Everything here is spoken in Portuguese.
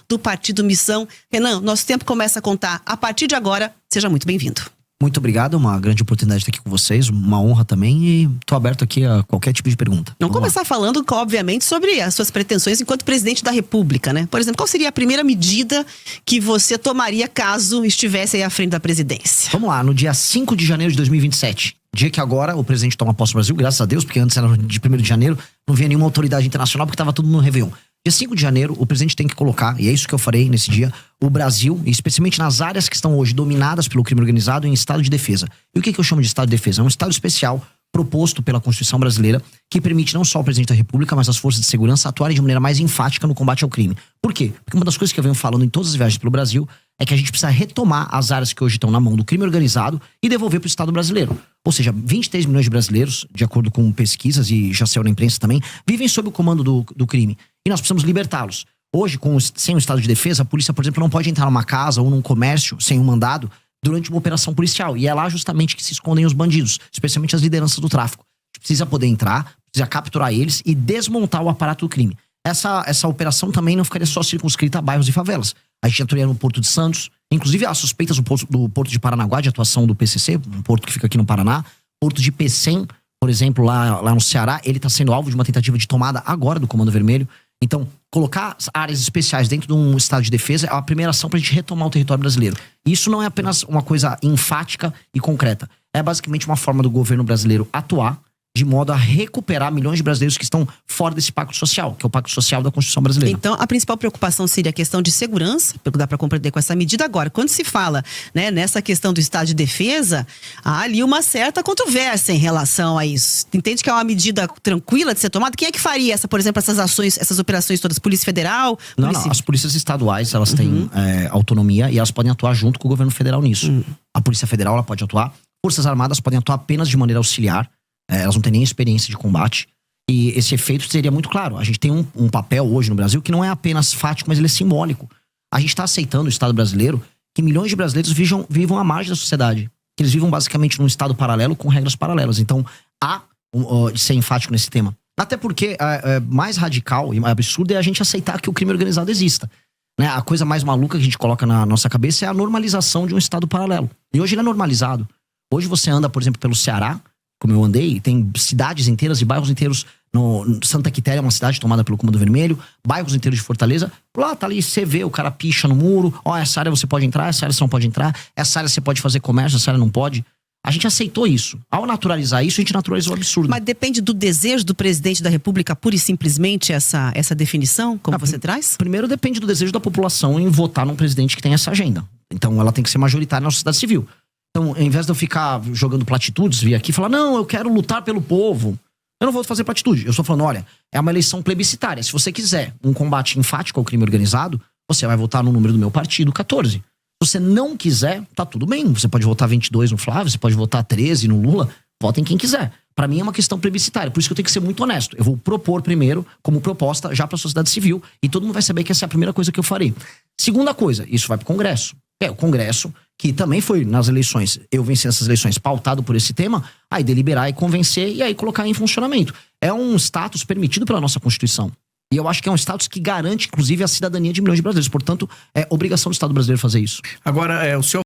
do Partido Missão. Renan, nosso tempo começa a contar a partir de agora. Seja muito bem-vindo. Muito obrigado, uma grande oportunidade de estar aqui com vocês, uma honra também, e tô aberto aqui a qualquer tipo de pergunta. Vamos começar falando, obviamente, sobre as suas pretensões enquanto presidente da República, né? Por exemplo, qual seria a primeira medida que você tomaria caso estivesse aí à frente da presidência? Vamos lá, no dia 5 de janeiro de 2027, dia que agora o presidente toma posse no Brasil, graças a Deus, porque antes era de 1º de janeiro, não vinha nenhuma autoridade internacional porque estava tudo no Réveillon. Dia 5 de janeiro, o presidente tem que colocar, e é isso que eu farei nesse dia, o Brasil, especialmente nas áreas que estão hoje dominadas pelo crime organizado, em estado de defesa. E o que eu chamo de estado de defesa? É um estado especial proposto pela Constituição brasileira que permite não só o presidente da República, mas as forças de segurança atuarem de maneira mais enfática no combate ao crime. Por quê? Porque uma das coisas que eu venho falando em todas as viagens pelo Brasil é que a gente precisa retomar as áreas que hoje estão na mão do crime organizado e devolver para o Estado brasileiro. Ou seja, 23 milhões de brasileiros, de acordo com pesquisas e já saiu na imprensa também, vivem sob o comando do crime. E nós precisamos libertá-los. Hoje, sem o estado de defesa, a polícia, por exemplo, não pode entrar numa casa ou num comércio sem um mandado durante uma operação policial. E é lá justamente que se escondem os bandidos, especialmente as lideranças do tráfico. A gente precisa poder entrar, precisa capturar eles e desmontar o aparato do crime. Essa operação também não ficaria só circunscrita a bairros e favelas. A gente atuaria no Porto de Santos. Inclusive, há suspeitas do Porto de Paranaguá de atuação do PCC, um porto que fica aqui no Paraná. Porto de Pecém, por exemplo, lá no Ceará, ele está sendo alvo de uma tentativa de tomada agora do Comando Vermelho. Então, colocar áreas especiais dentro de um estado de defesa é a primeira ação para a gente retomar o território brasileiro. E isso não é apenas uma coisa enfática e concreta. É basicamente uma forma do governo brasileiro atuar de modo a recuperar milhões de brasileiros que estão fora desse pacto social, que é o pacto social da Constituição brasileira. Então, a principal preocupação seria a questão de segurança, pelo que dá para compreender com essa medida. Agora, quando se fala, né, nessa questão do estado de defesa, há ali uma certa controvérsia em relação a isso. Entende que é uma medida tranquila de ser tomada? Quem é que faria, por exemplo, essas ações, essas operações todas? Polícia Federal? Não, as polícias estaduais, elas têm autonomia e elas podem atuar junto com o governo federal nisso. A Polícia Federal, ela pode atuar. Forças Armadas podem atuar apenas de maneira auxiliar. Elas não têm nem experiência de combate. E esse efeito seria muito claro. A gente tem um papel hoje no Brasil que não é apenas fático, mas ele é simbólico. A gente está aceitando o Estado brasileiro que milhões de brasileiros vivam à margem da sociedade. Que eles vivam basicamente num Estado paralelo com regras paralelas. Então, há de ser enfático nesse tema. Até porque mais radical e absurdo é a gente aceitar que o crime organizado exista. Né? A coisa mais maluca que a gente coloca na nossa cabeça é a normalização de um Estado paralelo. E hoje ele é normalizado. Hoje você anda, por exemplo, pelo Ceará, como eu andei, tem cidades inteiras e bairros inteiros. Santa Quitéria é uma cidade tomada pelo Comando Vermelho, bairros inteiros de Fortaleza. Lá tá ali, você vê, o cara picha no muro. Essa área você pode entrar, essa área você não pode entrar. Essa área você pode fazer comércio, essa área não pode. A gente aceitou isso. Ao naturalizar isso, a gente naturalizou o absurdo. Mas depende do desejo do presidente da República, pura e simplesmente, essa definição, como você traz? Primeiro, depende do desejo da população em votar num presidente que tem essa agenda. Então, ela tem que ser majoritária na sociedade civil. Então, ao invés de eu ficar jogando platitudes, vir aqui e falar, não, eu quero lutar pelo povo. Eu não vou fazer platitude. Eu estou falando, olha, é uma eleição plebiscitária. Se você quiser um combate enfático ao crime organizado, você vai votar no número do meu partido, 14. Se você não quiser, tá tudo bem. Você pode votar 22 no Flávio, você pode votar 13 no Lula. Votem quem quiser. Para mim é uma questão plebiscitária. Por isso que eu tenho que ser muito honesto. Eu vou propor primeiro, como proposta, já para a sociedade civil. E todo mundo vai saber que essa é a primeira coisa que eu farei. Segunda coisa, isso vai para o Congresso. O Congresso, que também foi nas eleições, eu venci essas eleições pautado por esse tema, aí deliberar e convencer e aí colocar em funcionamento. É um status permitido pela nossa Constituição. E eu acho que é um status que garante, inclusive, a cidadania de milhões de brasileiros. Portanto, é obrigação do Estado brasileiro fazer isso. Agora, o senhor